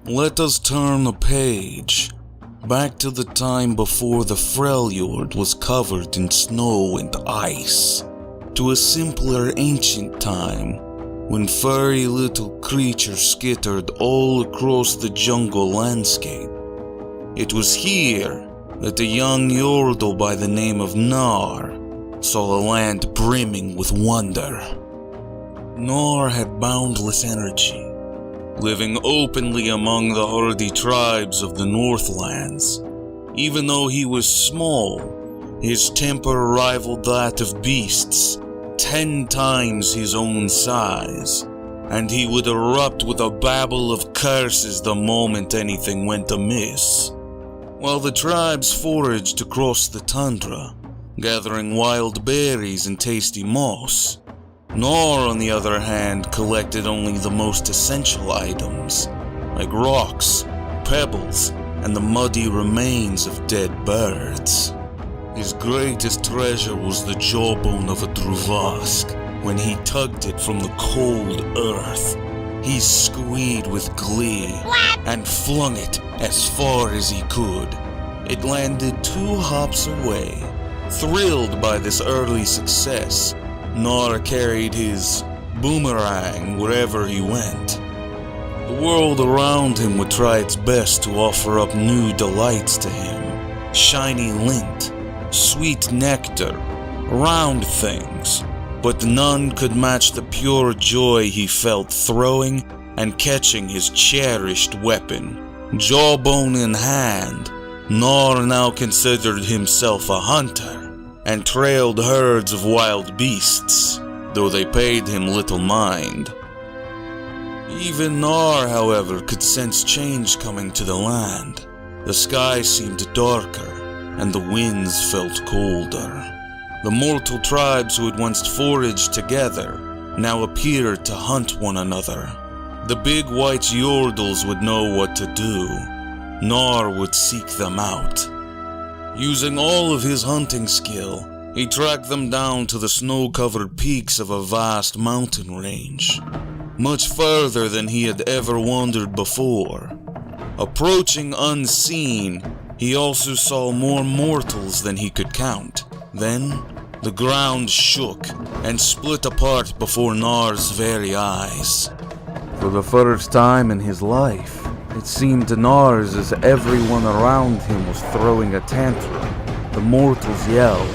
Let us turn a page, back to the time before the Freljord was covered in snow and ice, to a simpler ancient time, when furry little creatures skittered all across the jungle landscape. It was here that a young Yordle by the name of Gnar saw a land brimming with wonder. Gnar had boundless energy, living openly among the hardy tribes of the Northlands. Even though he was small, his temper rivaled that of beasts 10 times his own size, and he would erupt with a babble of curses the moment anything went amiss. While the tribes foraged across the tundra, gathering wild berries and tasty moss, Gnar, on the other hand, collected only the most essential items, like rocks, pebbles, and the muddy remains of dead birds. His greatest treasure was the jawbone of a Druvask. When he tugged it from the cold earth, he squealed with glee and flung it as far as he could. It landed 2 hops away. Thrilled by this early success, Gnar carried his boomerang wherever he went. The world around him would try its best to offer up new delights to him. Shiny lint, sweet nectar, round things, but none could match the pure joy he felt throwing and catching his cherished weapon. Jawbone in hand, Gnar now considered himself a hunter, and trailed herds of wild beasts, though they paid him little mind. Even Gnar, however, could sense change coming to the land. The sky seemed darker, and the winds felt colder. The mortal tribes who had once foraged together now appeared to hunt one another. The big white Yordles would know what to do. Gnar would seek them out. Using all of his hunting skill, he tracked them down to the snow-covered peaks of a vast mountain range, much further than he had ever wandered before. Approaching unseen, he also saw more mortals than he could count. Then, the ground shook and split apart before Gnar's very eyes. For the first time in his life, it seemed to Gnar as everyone around him was throwing a tantrum. The mortals yelled,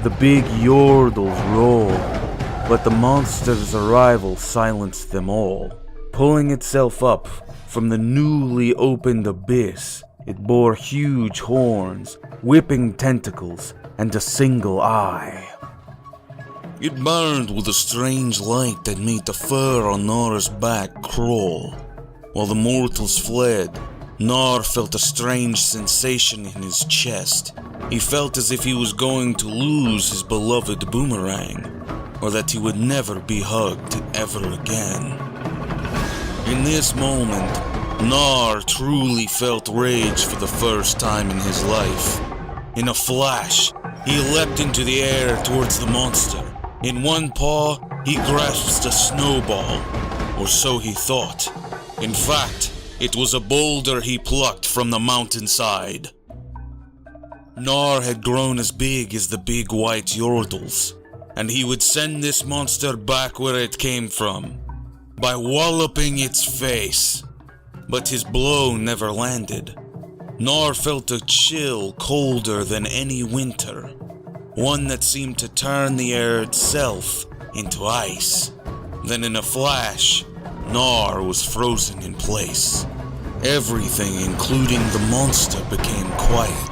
the big Yordles roared, but the monster's arrival silenced them all. Pulling itself up from the newly opened abyss, it bore huge horns, whipping tentacles, and a single eye. It burned with a strange light that made the fur on Gnar's back crawl. While the mortals fled, Gnar felt a strange sensation in his chest. He felt as if he was going to lose his beloved boomerang, or that he would never be hugged ever again. In this moment, Gnar truly felt rage for the first time in his life. In a flash, he leapt into the air towards the monster. In one paw, he grasped a snowball, or so he thought. In fact, it was a boulder he plucked from the mountainside. Gnar had grown as big as the big white Yordles, and he would send this monster back where it came from, by walloping its face. But his blow never landed. Gnar felt a chill colder than any winter, one that seemed to turn the air itself into ice. Then in a flash, Gnar was frozen in place. Everything, including the monster, became quiet.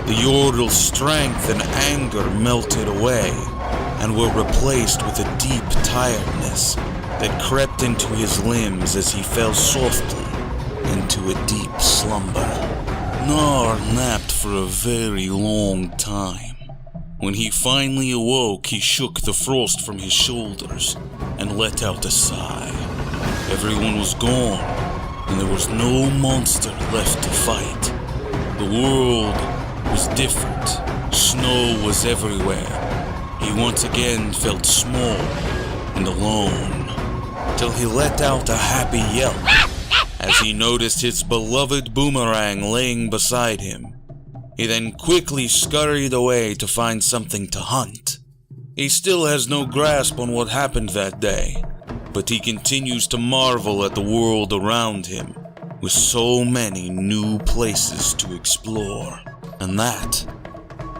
The Yordle's strength and anger melted away, and were replaced with a deep tiredness that crept into his limbs as he fell softly into a deep slumber. Gnar napped for a very long time. When he finally awoke, he shook the frost from his shoulders and let out a sigh. Everyone was gone, and there was no monster left to fight. The world was different. Snow was everywhere. He once again felt small and alone, till he let out a happy yelp as he noticed his beloved boomerang laying beside him. He then quickly scurried away to find something to hunt. He still has no grasp on what happened that day, but he continues to marvel at the world around him, with so many new places to explore. And that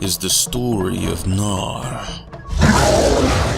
is the story of Gnar.